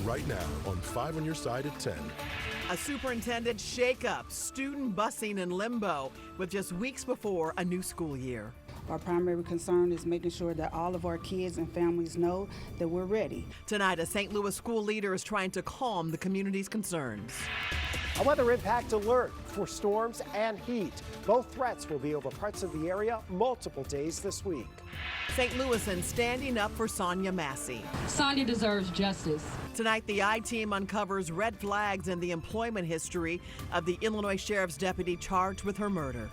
right now on 5 on Your Side at 10. A superintendent shakeup, student busing in limbo with just weeks before a new school year. Our primary concern is making sure that all of our kids and families know that we're ready. Tonight, a St. Louis school leader is trying to calm the community's concerns. A weather impact alert for storms and heat. Both threats will be over parts of the area multiple days this week. St. Louisans standing up for Sonia Massey. Sonia deserves justice. Tonight, the I-Team uncovers red flags in the employment history of the Illinois Sheriff's deputy charged with her murder.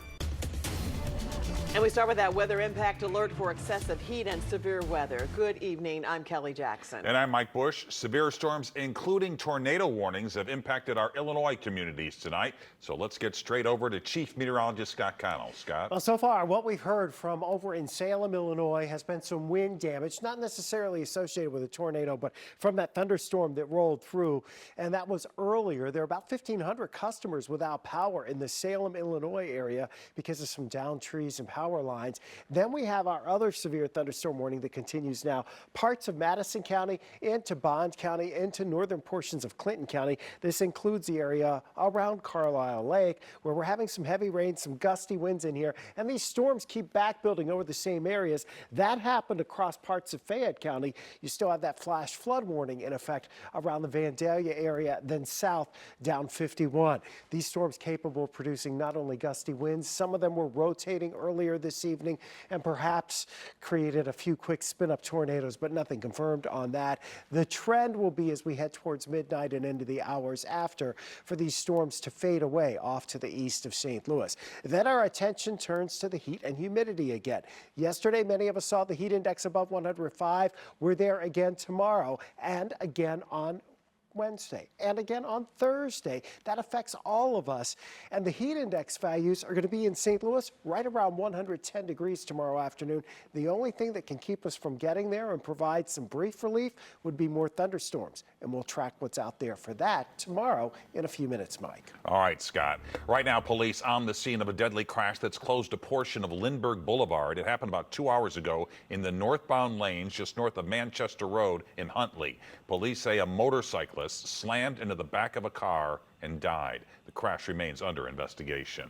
And we start with that weather impact alert for excessive heat and severe weather. Good evening, I'm Kelly Jackson. And I'm Mike Bush. Severe storms, including tornado warnings, have impacted our Illinois communities tonight. So let's get straight over to Chief Meteorologist Scott Connell. Scott? Well, so far, what we've heard from over in Salem, Illinois, has been some wind damage, not necessarily associated with a tornado, but from that thunderstorm that rolled through. And that was earlier. There are about 1,500 customers without power in the Salem, Illinois area because of some downed trees and power lines. Then we have our other severe thunderstorm warning that continues now. Parts of Madison County into Bond County into northern portions of Clinton County. This includes the area around Carlisle Lake where we're having some heavy rain, some gusty winds in here, and these storms keep back building over the same areas. That happened across parts of Fayette County. You still have that flash flood warning in effect around the Vandalia area, then south down 51. These storms capable of producing not only gusty winds, some of them were rotating earlier this evening and perhaps created a few quick spin-up tornadoes, but nothing confirmed on that. The trend will be as we head towards midnight and into the hours after for these storms to fade away off to the east of St. Louis. Then our attention turns to the heat and humidity again. Yesterday, many of us saw the heat index above 105. We're there again tomorrow and again on Wednesday and again on Thursday. That affects all of us. And the heat index values are going to be in St. Louis right around 110 degrees tomorrow afternoon. The only thing that can keep us from getting there and provide some brief relief would be more thunderstorms. And we'll track what's out there for that tomorrow in a few minutes, Mike. All right, Scott. Right now, police on the scene of a deadly crash that's closed a portion of Lindbergh Boulevard. It happened about 2 hours ago in the northbound lanes just north of Manchester Road in Huntley. Police say a motorcyclist slammed into the back of a car and died. The crash remains under investigation.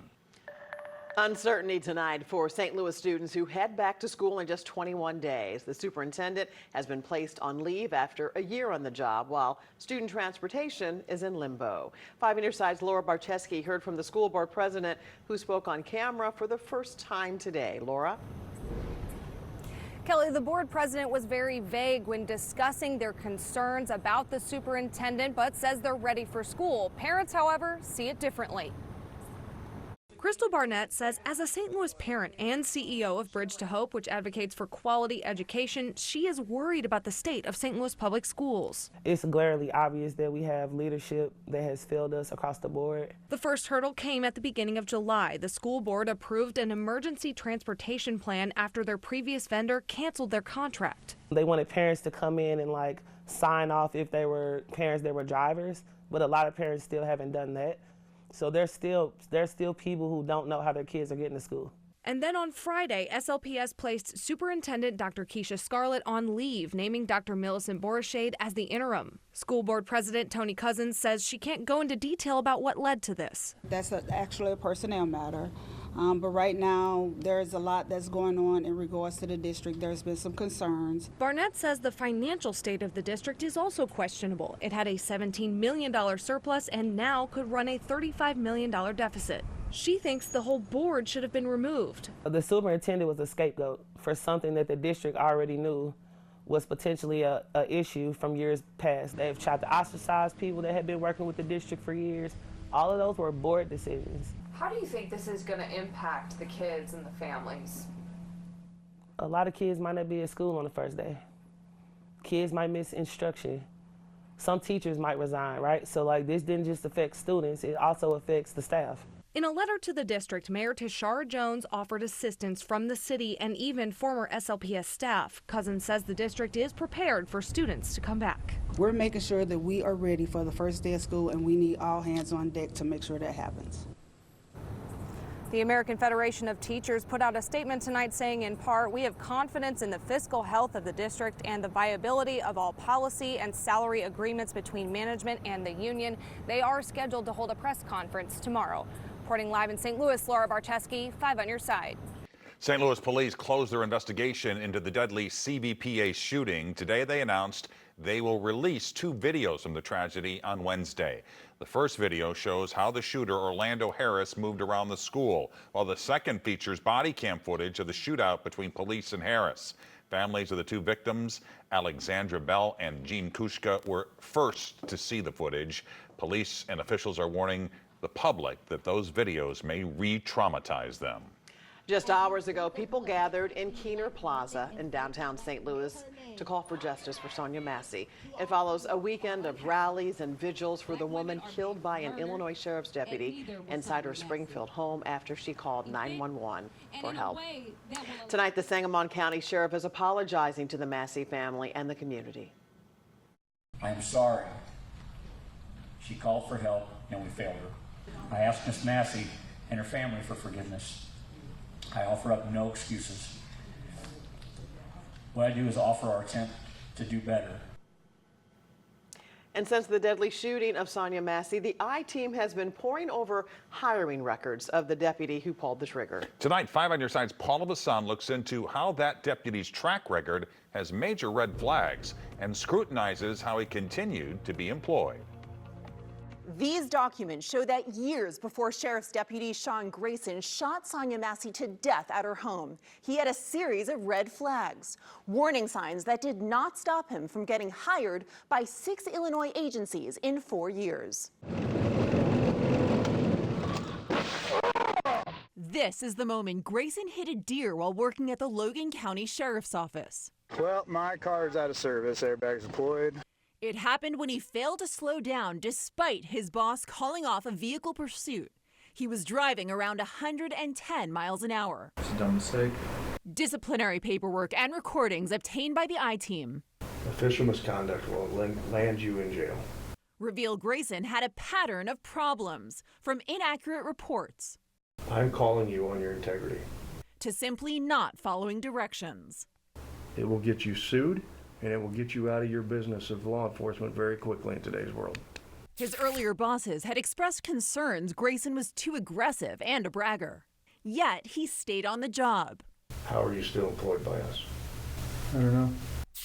Uncertainty tonight for St. Louis students who head back to school in just 21 days. The superintendent has been placed on leave after a year on the job, while student transportation is in limbo. 5 on Your Side's Laura Barcheski heard from the school board president who spoke on camera for the first time today. Laura? Kelly, the board president was very vague when discussing their concerns about the superintendent, but says they're ready for school. Parents, however, see it differently. Crystal Barnett says as a St. Louis parent and CEO of Bridge to Hope, which advocates for quality education, she is worried about the state of St. Louis public schools. It's glaringly obvious that we have leadership that has failed us across the board. The first hurdle came at the beginning of July. The school board approved an emergency transportation plan after their previous vendor canceled their contract. They wanted parents to come in and sign off if they were parents that were drivers, but a lot of parents still haven't done that. So there's still people who don't know how their kids are getting to school. And then on Friday, SLPS placed Superintendent Dr. Keisha Scarlett on leave, naming Dr. Millicent Borishade as the interim. School board president Tony Cousins says she can't go into detail about what led to this. That's actually a personnel matter. But right now, there's a lot that's going on in regards to the district. There's been some concerns. Barnett says the financial state of the district is also questionable. It had a $17 million surplus and now could run a $35 million deficit. She thinks the whole board should have been removed. The superintendent was a scapegoat for something that the district already knew was potentially an issue from years past. They've tried to ostracize people that had been working with the district for years. All of those were board decisions. How do you think this is going to impact the kids and the families? A lot of kids might not be at school on the first day. Kids might miss instruction. Some teachers might resign, right? So this didn't just affect students, it also affects the staff. In a letter to the district, Mayor Tashara Jones offered assistance from the city and even former SLPS staff. Cousins says the district is prepared for students to come back. We're making sure that we are ready for the first day of school, and we need all hands on deck to make sure that happens. The American Federation of Teachers put out a statement tonight saying, in part, we have confidence in the fiscal health of the district and the viability of all policy and salary agreements between management and the union. They are scheduled to hold a press conference tomorrow. Reporting live in St. Louis, Laura Barcheski, 5 on your side. St. Louis police closed their investigation into the deadly CVPA shooting. Today they announced they will release 2 videos from the tragedy on Wednesday. The first video shows how the shooter, Orlando Harris, moved around the school, while the second features body cam footage of the shootout between police and Harris. Families of the 2 victims, Alexandra Bell and Jean Kushka, were first to see the footage. Police and officials are warning the public that those videos may re-traumatize them. Just hours ago, people gathered in Keener Plaza in downtown St. Louis to call for justice for Sonia Massey. It follows a weekend of rallies and vigils for the woman killed by an Illinois sheriff's deputy inside her Springfield home after she called 911 for help. Tonight, the Sangamon County Sheriff is apologizing to the Massey family and the community. I am sorry. She called for help and we failed her. I ask Miss Massey and her family for forgiveness. I offer up no excuses. What I do is offer our attempt to do better. And since the deadly shooting of Sonia Massey, the I-Team has been poring over hiring records of the deputy who pulled the trigger. Tonight, 5 on your side's Paula Vassan looks into how that deputy's track record has major red flags and scrutinizes how he continued to be employed. These documents show that years before Sheriff's Deputy Sean Grayson shot Sonia Massey to death at her home, he had a series of red flags, warning signs that did not stop him from getting hired by 6 Illinois agencies in 4 years. This is the moment Grayson hit a deer while working at the Logan County Sheriff's Office. Well, my car's out of service, airbags deployed. It happened when he failed to slow down despite his boss calling off a vehicle pursuit. He was driving around 110 miles an hour. It's a dumb mistake. Disciplinary paperwork and recordings obtained by the I-Team Official misconduct will land you in jail. reveal Grayson had a pattern of problems, from inaccurate reports I'm calling you on your integrity. to simply not following directions. It will get you sued, and it will get you out of your business of law enforcement very quickly in today's world. His earlier bosses had expressed concerns Grayson was too aggressive and a bragger. Yet he stayed on the job. How are you still employed by us? I don't know.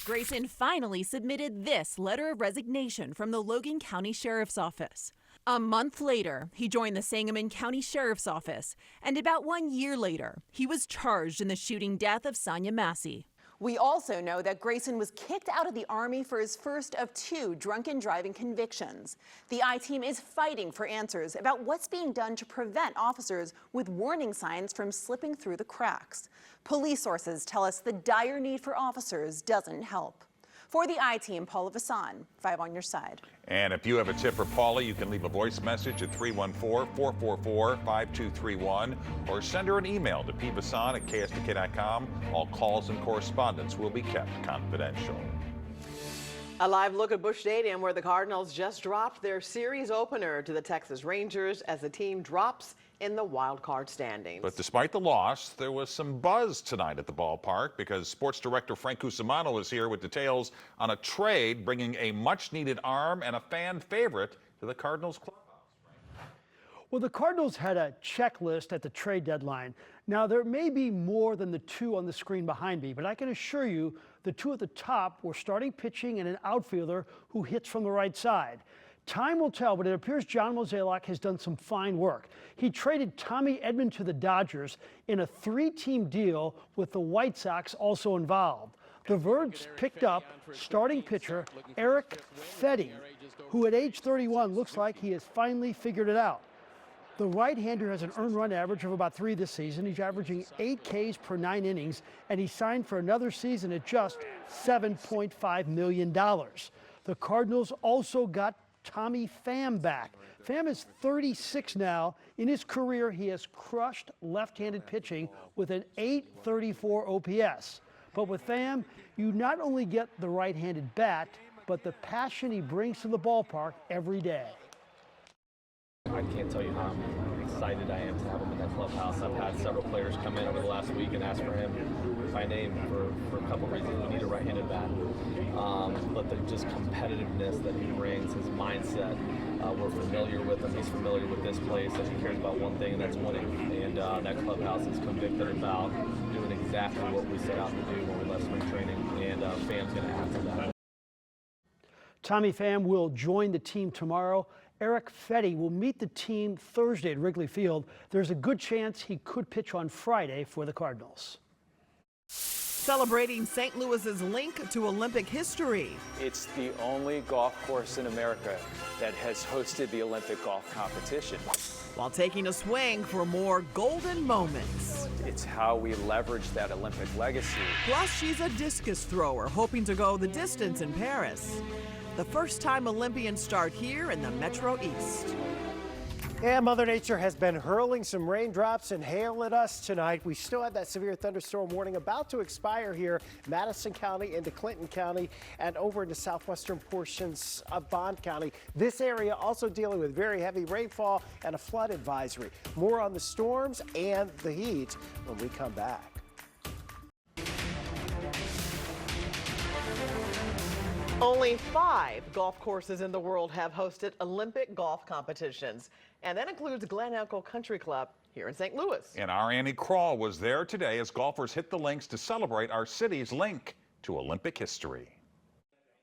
Grayson finally submitted this letter of resignation from the Logan County Sheriff's Office. A month later, he joined the Sangamon County Sheriff's Office, and about 1 year later, he was charged in the shooting death of Sonia Massey. We also know that Grayson was kicked out of the Army for his first of 2 drunken driving convictions. The I-Team is fighting for answers about what's being done to prevent officers with warning signs from slipping through the cracks. Police sources tell us the dire need for officers doesn't help. For the I-Team, Paula Vassan, 5 on your side. And if you have a tip for Paula, you can leave a voice message at 314-444-5231 or send her an email to pvassan@ksdk.com. All calls and correspondence will be kept confidential. A live look at Busch Stadium, where the Cardinals just dropped their series opener to the Texas Rangers as the team drops in the wild card standings. But despite the loss, there was some buzz tonight at the ballpark because sports director Frank Cusimano is here with details on a trade bringing a much-needed arm and a fan favorite to the Cardinals clubhouse. Well, the Cardinals had a checklist at the trade deadline. Now, there may be more than the 2 on the screen behind me, but I can assure you the 2 at the top were starting pitching and an outfielder who hits from the right side. Time will tell, but it appears John Mozeliak has done some fine work. He traded Tommy Edman to the Dodgers in a 3-team deal with the White Sox also involved. The Verds picked up starting pitcher Eric Fetty, who at age 31 looks like he has finally figured it out. The right-hander has an earned run average of about 3 this season. He's averaging 8 Ks per 9 innings, and he signed for another season at just $7.5 million. The Cardinals also got Tommy Pham back. Pham is 36 now. In his career, he has crushed left-handed pitching with an .834 OPS. But with Pham, you not only get the right-handed bat, but the passion he brings to the ballpark every day. I I can't tell you how excited I am to have him in that clubhouse. I've had several players come in over the last week and ask for him by name for a couple reasons. We need a right-handed bat, but the just competitiveness that he brings, his mindset, we're familiar with him. He's familiar with this place, and he cares about one thing, and that's winning. And that clubhouse is convicted about doing exactly what we set out to do when we left spring training, and Fam's going to add to that. Tommy Pham will join the team tomorrow. Eric Fetty will meet the team Thursday at Wrigley Field. There's a good chance he could pitch on Friday for the Cardinals. Celebrating St. Louis's link to Olympic history. It's the only golf course in America that has hosted the Olympic golf competition. While taking a swing for more golden moments. It's how we leverage that Olympic legacy. Plus, she's a discus thrower hoping to go the distance in Paris. The first time Olympians start here in the Metro East. And Mother Nature has been hurling some raindrops and hail at us tonight. We still have that severe thunderstorm warning about to expire here, Madison County into Clinton County and over into southwestern portions of Bond County. This area also dealing with very heavy rainfall and a flood advisory. More on the storms and the heat when we come back. Only 5 golf courses in the world have hosted Olympic golf competitions, and that includes Glen Echo Country Club here in St. Louis. And our Annie Crawl was there today as golfers hit the links to celebrate our city's link to Olympic history.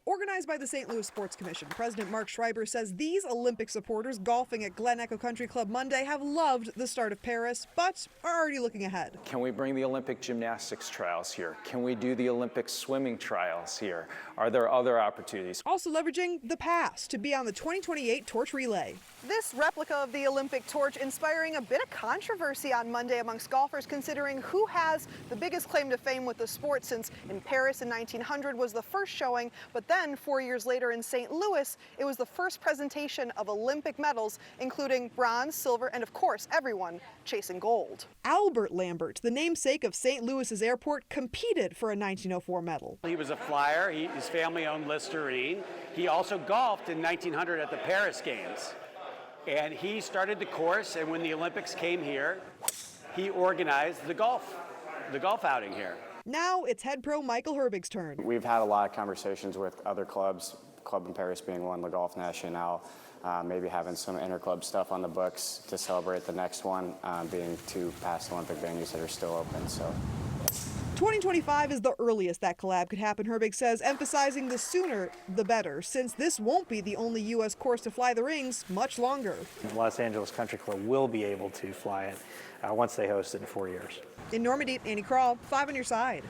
Organized by the St. Louis Sports Commission, President Mark Schreiber says these Olympic supporters golfing at Glen Echo Country Club Monday have loved the start of Paris, but are already looking ahead. Can we bring the Olympic gymnastics trials here? Can we do the Olympic swimming trials here? Are there other opportunities? Also leveraging the past to be on the 2028 torch relay. This replica of the Olympic torch inspiring a bit of controversy on Monday amongst golfers, considering who has the biggest claim to fame with the sport, since in Paris in 1900 was the first showing, but then 4 years later in St. Louis, it was the first presentation of Olympic medals, including bronze, silver, and of course, everyone chasing gold. Albert Lambert, the namesake of St. Louis's airport, competed for a 1904 medal. He was a flyer. His family owned Listerine. He also golfed in 1900 at the Paris Games. And he started the course, and when the Olympics came here, he organized the golf outing here. Now it's head pro Michael Herbig's turn. We've had a lot of conversations with other clubs, Club in Paris being one, Le Golf National, maybe having some interclub stuff on the books to celebrate the next one, being 2 past Olympic venues that are still open. So. 2025 is the earliest that collab could happen, Herbig says, emphasizing the sooner the better, since this won't be the only U.S. course to fly the rings much longer. Los Angeles Country Club will be able to fly it once they host it in 4 years. In Normandy, Annie Crawl, 5 on your side.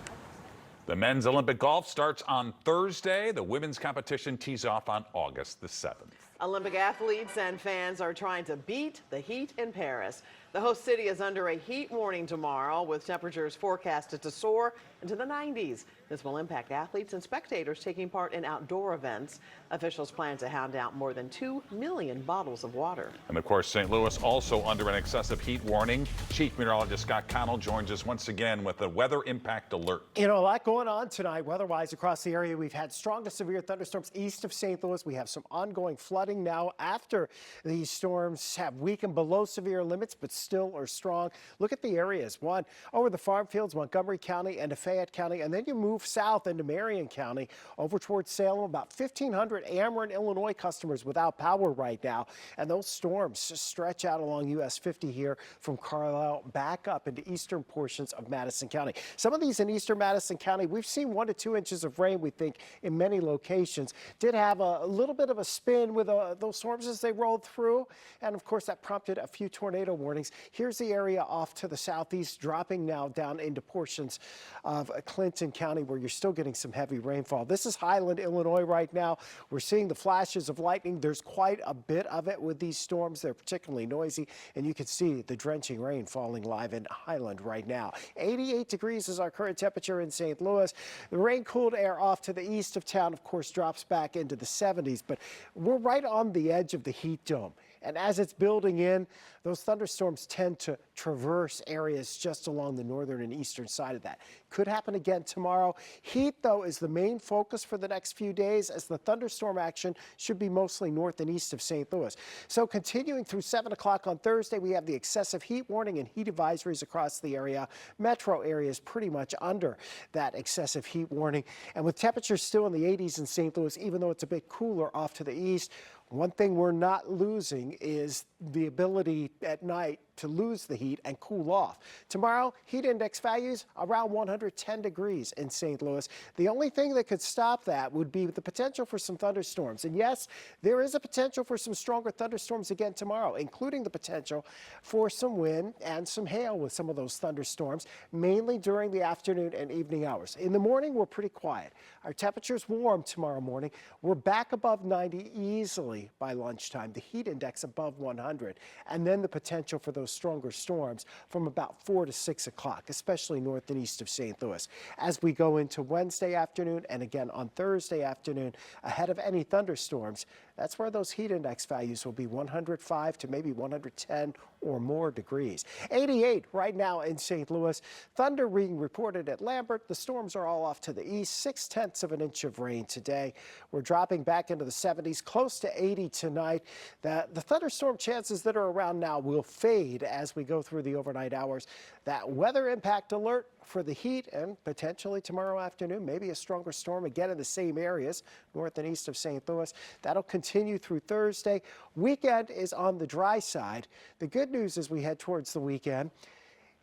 The men's Olympic golf starts on Thursday. The women's competition tees off on August the 7th. Olympic athletes and fans are trying to beat the heat in Paris. The host city is under a heat warning tomorrow, with temperatures forecasted to soar into the 90s. This will impact athletes and spectators taking part in outdoor events. Officials plan to hand out more than 2 million bottles of water. And of course, St. Louis also under an excessive heat warning. Chief Meteorologist Scott Connell joins us once again with a weather impact alert. You know, a lot going on tonight weather-wise across the area. We've had strong to severe thunderstorms east of St. Louis. We have some ongoing flooding now after these storms have weakened below severe limits, but still are strong. Look at the areas. One over the farm fields, Montgomery County and Fayette County, and then you move south into Marion County over towards Salem. About 1,500 Ameren, Illinois customers without power right now, and those storms stretch out along US 50 here from Carlisle back up into eastern portions of Madison County. Some of these in eastern Madison County, we've seen 1 to 2 inches of rain, we think, in many locations. Did have a little bit of a spin with those storms as they rolled through, and of course that prompted a few tornado warnings. Here's the area off to the southeast, dropping now down into portions of Clinton County where you're still getting some heavy rainfall. This is Highland, Illinois right now. We're seeing the flashes of lightning. There's quite a bit of it with these storms. They're particularly noisy, and you can see the drenching rain falling live in Highland right now. 88 degrees is our current temperature in St. Louis. The rain-cooled air off to the east of town, of course, drops back into the 70s, but we're right on the edge of the heat dome. And as it's building in, those thunderstorms thunderstorms tend to traverse areas just along the northern and eastern side of that. Could happen again tomorrow. Heat, though, is the main focus for the next few days, as the thunderstorm action should be mostly north and east of St. Louis. So continuing through 7 o'clock on Thursday, we have the excessive heat warning and heat advisories across the area. Metro area is pretty much under that excessive heat warning. And with temperatures still in the 80s in St. Louis, even though it's a bit cooler off to the east, one thing we're not losing is the ability at night to lose the heat and cool off. Tomorrow, heat index values around 110 degrees in St. Louis. The only thing that could stop that would be the potential for some thunderstorms. And yes, there is a potential for some stronger thunderstorms again tomorrow, including the potential for some wind and some hail with some of those thunderstorms, mainly during the afternoon and evening hours. In the morning, we're pretty quiet. Our temperatures warm tomorrow morning. We're back above 90 easily by lunchtime, the heat index above 100, and then the potential for those stronger storms from about 4 to 6 o'clock, especially north and east of St. Louis. As we go into Wednesday afternoon and again on Thursday afternoon, ahead of any thunderstorms, that's where those heat index values will be 105 to maybe 110 or more degrees. 88 right now in St. Louis. Thunder being reported at Lambert. The storms are all off to the east. 0.6 of an inch of rain today. We're dropping back into the 70s, close to 80 tonight. The thunderstorm chances that are around now will fade as we go through the overnight hours. That weather impact alert for the heat and potentially tomorrow afternoon, maybe a stronger storm again in the same areas, north and east of St. Louis. That'll continue through Thursday. Weekend is on the dry side. The good news as we head towards the weekend,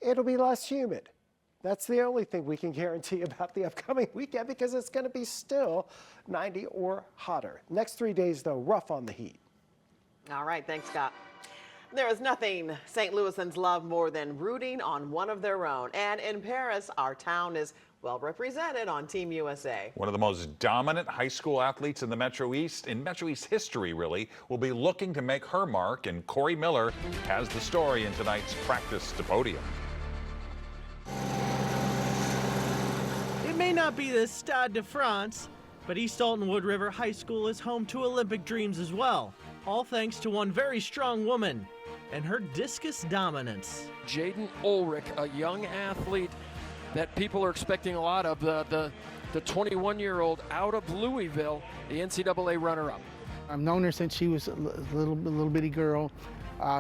it'll be less humid. That's the only thing we can guarantee about the upcoming weekend, because it's going to be still 90 or hotter. Next 3 days, though, rough on the heat. All right, thanks, Scott. There is nothing St. Louisans love more than rooting on one of their own. And in Paris, our town is well represented on Team USA. One of the most dominant high school athletes in the Metro East, in Metro East history really, will be looking to make her mark, and Corey Miller has the story in tonight's Practice to Podium. It may not be the Stade de France, but East Alton Wood River High School is home to Olympic dreams as well, all thanks to one very strong woman and her discus dominance. Jaden Ulrich, a young athlete that people are expecting a lot of, the 21-year-old out of Louisville, the NCAA runner-up. I've known her since she was a little bitty girl.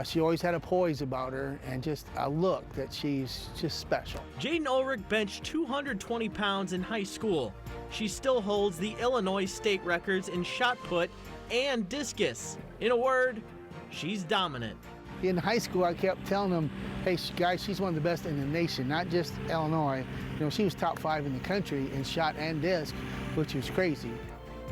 She always had a poise about her and just a look that she's just special. Jaden Ulrich benched 220 pounds in high school. She still holds the Illinois state records in shot put and discus. In a word, she's dominant. In high school, I kept telling them, hey, guys, she's one of the best in the nation, not just Illinois. You know, she was top 5 in the country in shot and disc, which was crazy.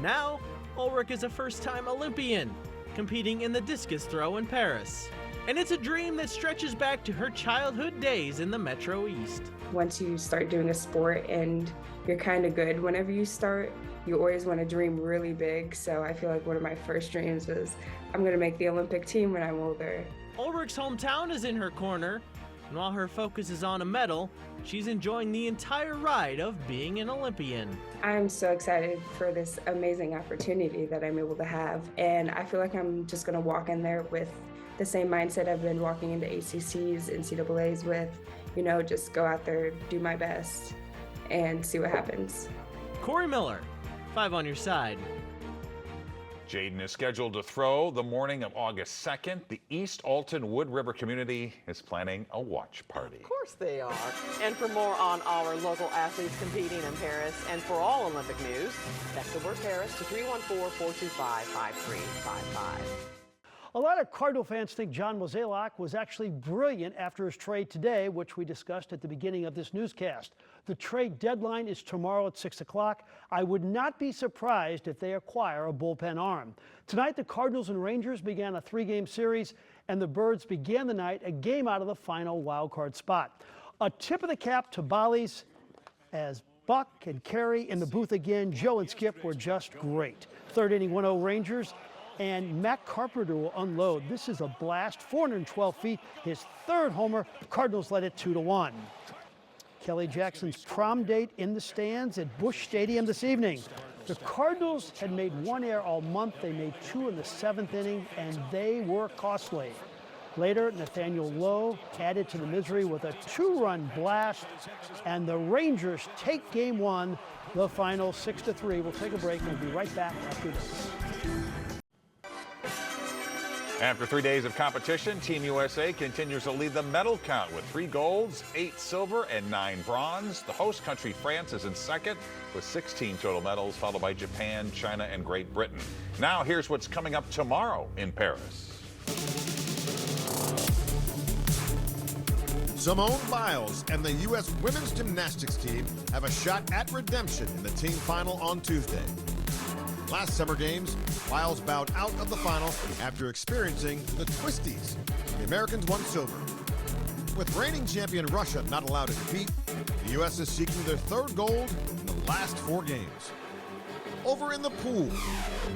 Now, Ulrich is a first-time Olympian, competing in the discus throw in Paris. And it's a dream that stretches back to her childhood days in the Metro East. Once you start doing a sport and you're kind of good whenever you start, you always want to dream really big. So I feel like one of my first dreams was I'm going to make the Olympic team when I'm older. Ulrich's hometown is in her corner, and while her focus is on a medal, she's enjoying the entire ride of being an Olympian. I'm so excited for this amazing opportunity that I'm able to have, and I feel like I'm just going to walk in there with the same mindset I've been walking into ACCs, NCAAs with, you know, just go out there, do my best, and see what happens. Corey Miller, 5 on your side. Jaden is scheduled to throw the morning of August 2nd. The East Alton Wood River community is planning a watch party. Of course they are. And for more on our local athletes competing in Paris and for all Olympic news, text the word Paris to 314-425-5355. A lot of Cardinal fans think John Mozeliak was actually brilliant after his trade today, which we discussed at the beginning of this newscast. The trade deadline is tomorrow at 6 o'clock. I would not be surprised if they acquire a bullpen arm. Tonight, the Cardinals and Rangers began a 3-game series, and the Birds began the night a game out of the final wild card spot. A tip of the cap to Bollies as Buck and Kerry in the booth again. Joe and Skip were just great. Third inning, 1-0 Rangers. And Matt Carpenter will unload. This is a blast, 412 feet, his third homer. Cardinals led it 2-1. Kelly Jackson's prom date in the stands at Busch Stadium this evening. The Cardinals had made 1 error all month. They made 2 in the 7th inning, and they were costly. Later, Nathaniel Lowe added to the misery with a 2-run blast, and the Rangers take game 1, the final 6-3. We'll take a break and we'll be right back after this. After 3 days of competition, Team USA continues to lead the medal count with 3 golds, 8 silver, and 9 bronze. The host country, France, is in second with 16 total medals, followed by Japan, China, and Great Britain. Now, here's what's coming up tomorrow in Paris. Simone Biles and the U.S. women's gymnastics team have a shot at redemption in the team final on Tuesday. Last Summer Games, Biles bowed out of the final after experiencing the twisties. The Americans won silver. With reigning champion Russia not allowed to compete, the U.S. is seeking their 3rd gold in the last 4 games. Over in the pool,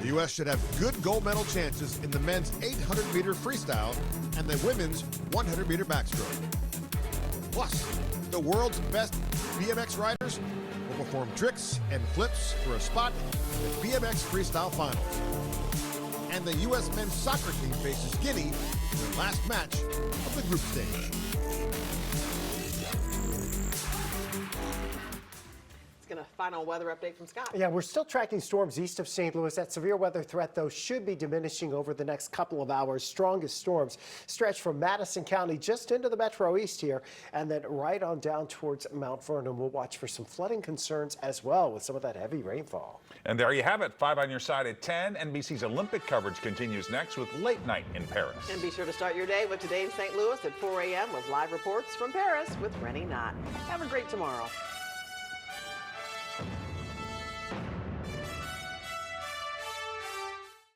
the U.S. should have good gold medal chances in the men's 800-meter freestyle and the women's 100-meter backstroke. Plus, the world's best BMX riders will perform tricks and flips for a spot in the BMX Freestyle Finals. And the U.S. men's soccer team faces Guinea in their last match of the group stage. Let's get a final weather update from Scott. Yeah, we're still tracking storms east of St. Louis. That severe weather threat, though, should be diminishing over the next couple of hours. Strongest storms stretch from Madison County just into the Metro East here, and then right on down towards Mount Vernon. We'll watch for some flooding concerns as well with some of that heavy rainfall. And there you have it. 5 on your side at 10. NBC's Olympic coverage continues next with Late Night in Paris. And be sure to start your day with Today in St. Louis at 4 a.m. with live reports from Paris with Rennie Knott. Have a great tomorrow.